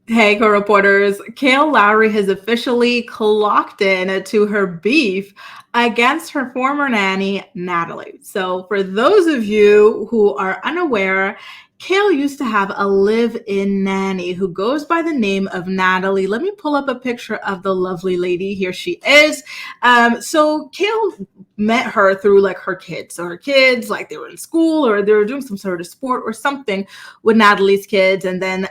Hey, co-reporters. Kail Lowry has officially clocked in to her beef against her former nanny, Natalie. So for those of you who are unaware, Kail used to have a live-in nanny who goes by the name of Natalie. Let me pull up a picture of the lovely lady. Here she is. So Kail met her through like her kids. So her kids, like they were in school or they were doing some sort of sport or something with Natalie's kids. And then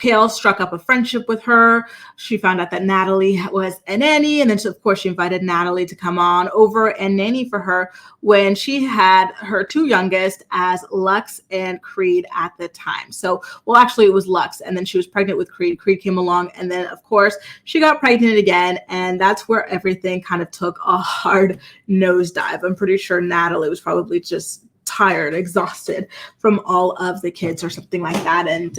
Kail struck up a friendship with her. She found out that Natalie was a nanny, and then of course she invited Natalie to come on over and nanny for her when she had her two youngest as Lux and Creed at the time. So, well, actually it was Lux, and then she was pregnant with Creed. Creed came along, and then of course she got pregnant again, and that's where everything kind of took a hard nosedive. I'm pretty sure Natalie was probably just tired, exhausted from all of the kids or something like that. And,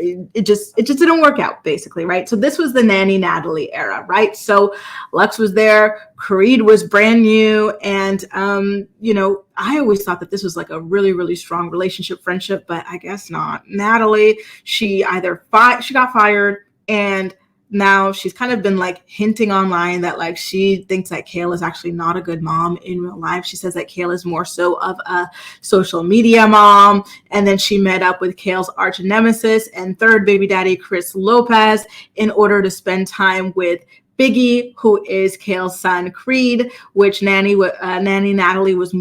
it just didn't work out basically. Right. So this was the Nanny Natalie era. Right. So Lux was there. Creed was brand new. And, I always thought that this was like a really, really strong relationship, friendship, but I guess not. Natalie, she got fired, and now she's kind of been like hinting online that like she thinks that Kail is actually not a good mom in real life. She says that Kail is more so of a social media mom. And then she met up with Kail's arch nemesis and third baby daddy, Chris Lopez, in order to spend time with Biggie, who is Kail's son, Creed, which Nanny Natalie was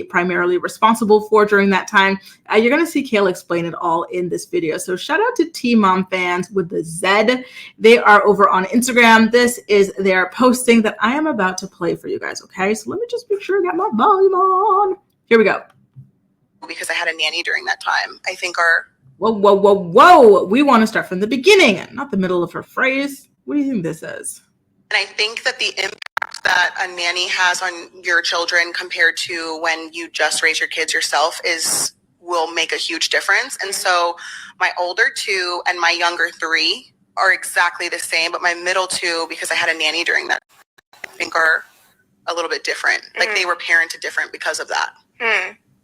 primarily responsible for during that time. You're going to see Kail explain it all in this video. So shout out to T-Mom fans with the Z. They are over on Instagram. This is their posting that I am about to play for you guys, okay? So let me just make sure I got my volume on. Here we go. Because I had a nanny during that time. I think Whoa. We want to start from the beginning, not the middle of her phrase. What do you think this is? And I think that the impact that a nanny has on your children compared to when you just raise your kids yourself will make a huge difference. And so my older two and my younger three are exactly the same, but my middle two, because I had a nanny during that, I think are a little bit different. Like they were parented different because of that,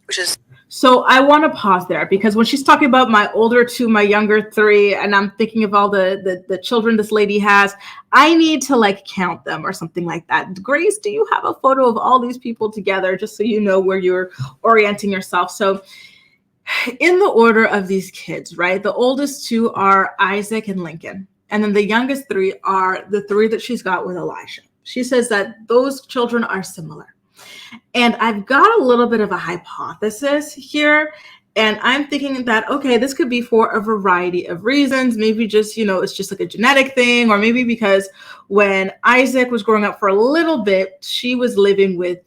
which is... So I want to pause there, because when she's talking about my older two, my younger three, and I'm thinking of all the children this lady has, I need to like count them or something like that. Grace, do you have a photo of all these people together, just so you know where you're orienting yourself? So in the order of these kids, right? The oldest two are Isaac and Lincoln. And then the youngest three are the three that she's got with Elijah. She says that those children are similar. And I've got a little bit of a hypothesis here. And I'm thinking that, okay, this could be for a variety of reasons. Maybe just, it's just like a genetic thing, or maybe because when Isaac was growing up for a little bit, she was living with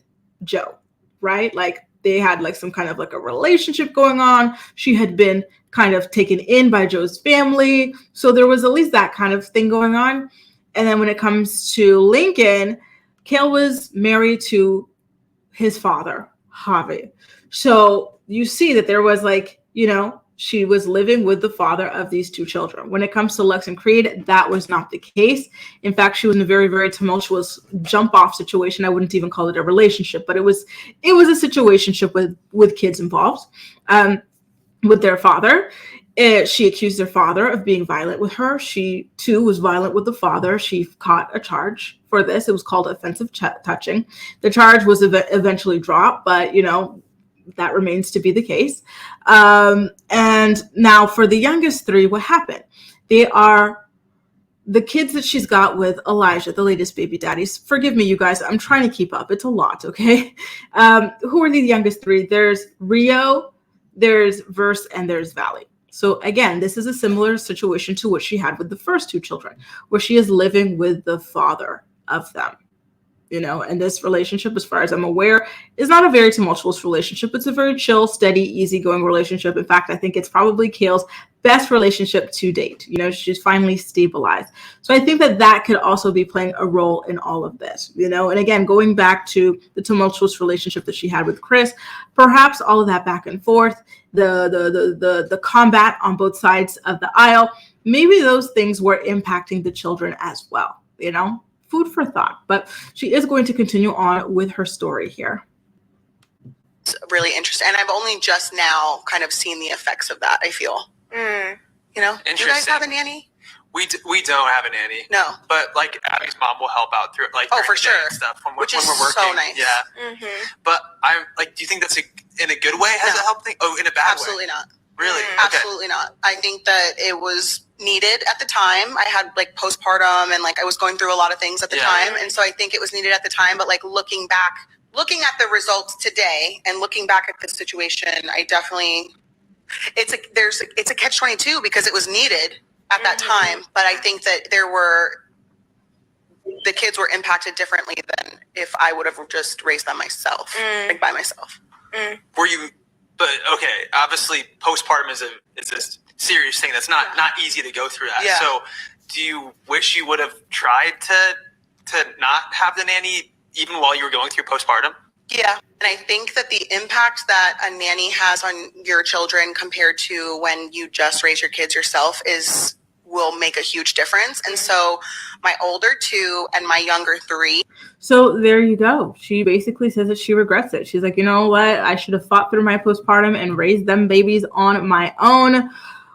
Joe, right? Like they had like some kind of like a relationship going on. She had been kind of taken in by Joe's family. So there was at least that kind of thing going on. And then when it comes to Lincoln, Kail was married to his father, Javi. So you see that there was like, she was living with the father of these two children. When it comes to Lux and Creed, that was not the case. In fact, she was in a very, very tumultuous jump off situation. I wouldn't even call it a relationship, but it was a situationship with kids involved, with their father. She accused their father of being violent with her. She too was violent with the father. She caught a charge for this. It was called offensive touching. The charge was eventually dropped, but that remains to be the case. And now for the youngest three, what happened? They are the kids that she's got with Elijah, the latest baby daddies. Forgive me, you guys. I'm trying to keep up. It's a lot, okay? Who are the youngest three? There's Rio, there's Verse, and there's Valley. So again, this is a similar situation to what she had with the first two children, where she is living with the father of them. And this relationship, as far as I'm aware, is not a very tumultuous relationship. It's a very chill, steady, easygoing relationship. In fact, I think it's probably Kail's best relationship to date. She's finally stabilized. So I think that could also be playing a role in all of this, and again, going back to the tumultuous relationship that she had with Chris, perhaps all of that back and forth, the combat on both sides of the aisle, maybe those things were impacting the children as well, Food for thought, but she is going to continue on with her story here. It's really interesting. And I've only just now kind of seen the effects of that, I feel. You know, do you guys have a nanny? We don't have a nanny. No. But like Abby's mom will help out through like for sure and stuff when we're working. So nice. Yeah. Mm-hmm. But I'm like, do you think that's in a good way? Has it helped things? Oh, in a bad Absolutely way? Not. Really? Mm-hmm. Okay. Absolutely not. I think that it was needed at the time. I had like postpartum and like I was going through a lot of things at the time. And so I think it was needed at the time. But like looking at the results today and looking back at the situation, I definitely, it's a catch-22 because it was needed at that time. But I think that the kids were impacted differently than if I would have just raised them myself, like by myself. Were you? But okay, obviously postpartum is a serious thing that's not easy to go through that. Yeah. So do you wish you would have tried to not have the nanny even while you were going through postpartum? Yeah. And I think that the impact that a nanny has on your children compared to when you just raise your kids yourself will make a huge difference. And so my older 2 and my younger 3. So there you go. She basically says that she regrets it. She's like, you know what? I should have fought through my postpartum and raised them babies on my own,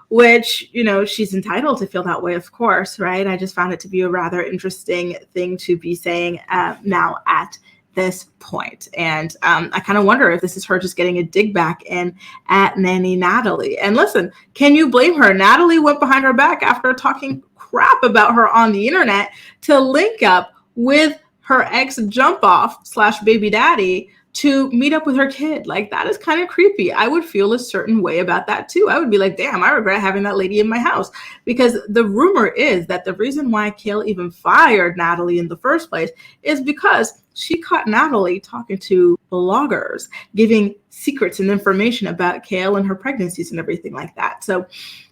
which, you know, she's entitled to feel that way, of course, right? I just found it to be a rather interesting thing to be saying now at this point. And I kind of wonder if this is her just getting a dig back in at Nanny Natalie. And listen, can you blame her? Natalie went behind her back after talking crap about her on the internet to link up with her ex jump off / baby daddy to meet up with her kid. Like, that is kind of creepy. I would feel a certain way about that too. I would be like, damn, I regret having that lady in my house. Because the rumor is that the reason why Kail even fired Natalie in the first place is because she caught Natalie talking to bloggers, giving secrets and information about Kail and her pregnancies and everything like that. So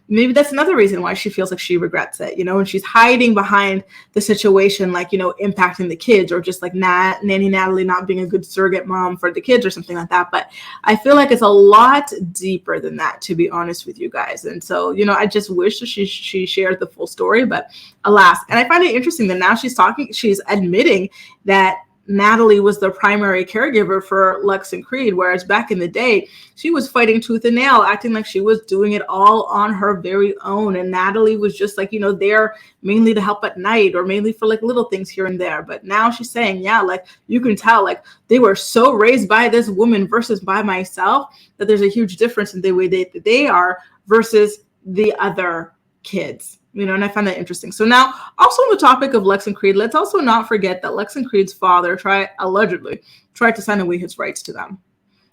maybe that's another reason why she feels like she regrets it, you know, and she's hiding behind the situation, like, you know, impacting the kids, or just like Nanny Natalie not being a good surrogate mom for the kids or something like that. But I feel like it's a lot deeper than that, to be honest with you guys. And so, you know, I just wish that she shared the full story, but alas. And I find it interesting that now she's admitting that Natalie was the primary caregiver for Lux and Creed, whereas back in the day, she was fighting tooth and nail, acting like she was doing it all on her very own. And Natalie was just like, you know, there mainly to help at night or mainly for like little things here and there. But now she's saying, yeah, like you can tell, like they were so raised by this woman versus by myself that there's a huge difference in the way they are versus the other kids. You know, and I find that interesting. So now, also on the topic of Lux and Creed, let's also not forget that Lux and Creed's father allegedly tried to sign away his rights to them.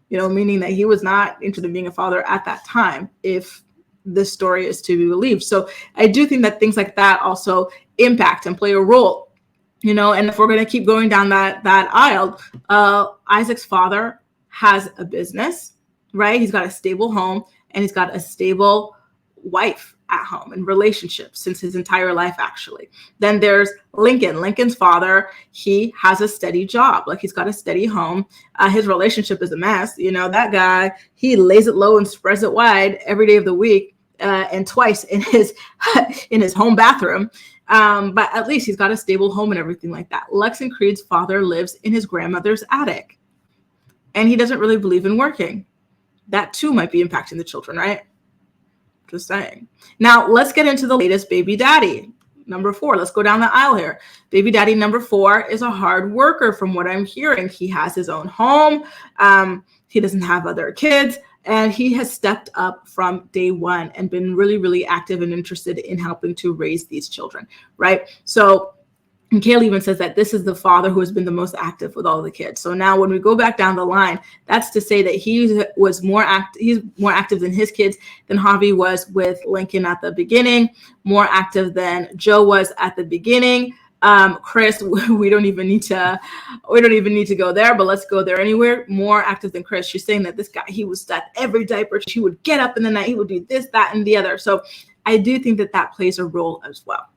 You know, meaning that he was not interested in being a father at that time, if this story is to be believed. So I do think that things like that also impact and play a role. You know, and if we're going to keep going down that aisle, Isaac's father has a business, right? He's got a stable home and he's got a stable wife at home and relationships since his entire life, actually. Then there's Lincoln's father. He has a steady job, like he's got a steady home. His relationship is a mess. You know, that guy, he lays it low and spreads it wide every day of the week, and twice in his home bathroom. But at least he's got a stable home and everything like that. Lux and Creed's father lives in his grandmother's attic, and he doesn't really believe in working. That too might be impacting the children, right? Just saying. Now, let's get into the latest baby daddy. Number 4. Let's go down the aisle here. Baby daddy number 4 is a hard worker from what I'm hearing. He has his own home. He doesn't have other kids. And he has stepped up from day one and been really, really active and interested in helping to raise these children, right? So, and Kail even says that this is the father who has been the most active with all the kids. So now when we go back down the line, that's to say that he's more active than his kids than Javi was with Lincoln at the beginning, more active than Joe was at the beginning. Chris, we don't even need to go there, but let's go there anywhere. More active than Chris. She's saying that this guy, he was at every diaper. He would get up in the night. He would do this, that, and the other. So I do think that plays a role as well.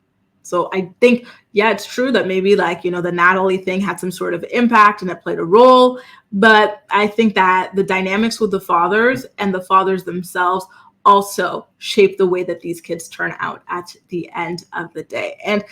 So I think, yeah, it's true that maybe like, you know, the Natalie thing had some sort of impact and it played a role. But I think that the dynamics with the fathers and the fathers themselves also shape the way that these kids turn out at the end of the day. And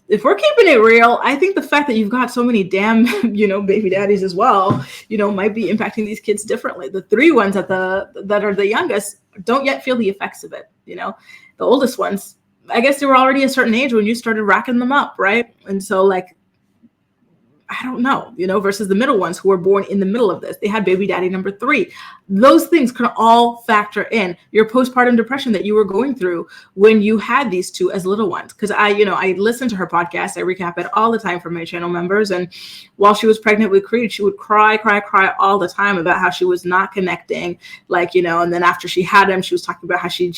if we're keeping it real, I think the fact that you've got so many damn, you know, baby daddies as well, you know, might be impacting these kids differently. The 3 ones that are the youngest don't yet feel the effects of it. you know, the oldest ones, I guess they were already a certain age when you started racking them up, right? And so like, I don't know, you know, versus the middle ones who were born in the middle of this. They had baby daddy number 3. Those things can all factor in your postpartum depression that you were going through when you had these 2 as little ones. Because I listen to her podcast. I recap it all the time for my channel members. And while she was pregnant with Creed, she would cry all the time about how she was not connecting, like, you know, and then after she had him, she was talking about how she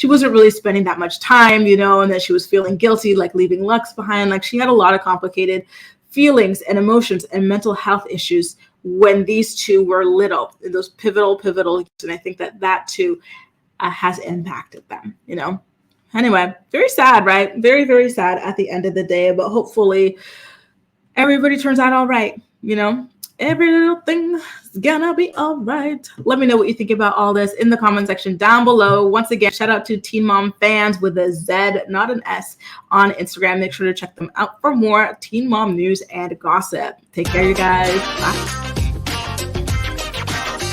wasn't really spending that much time, you know, and that she was feeling guilty, like leaving Lux behind. Like she had a lot of complicated feelings and emotions and mental health issues when these 2 were little, in those pivotal years. And I think that too has impacted them, you know. Anyway, very sad, right? Very, very sad at the end of the day, but hopefully everybody turns out all right, you know. Every little thing's gonna be all right. Let me know what you think about all this in the comment section down below. Once again, shout out to Teen Mom Fans with a Z, not an S, on Instagram. Make sure to check them out for more Teen Mom news and gossip. Take care, you guys. Bye.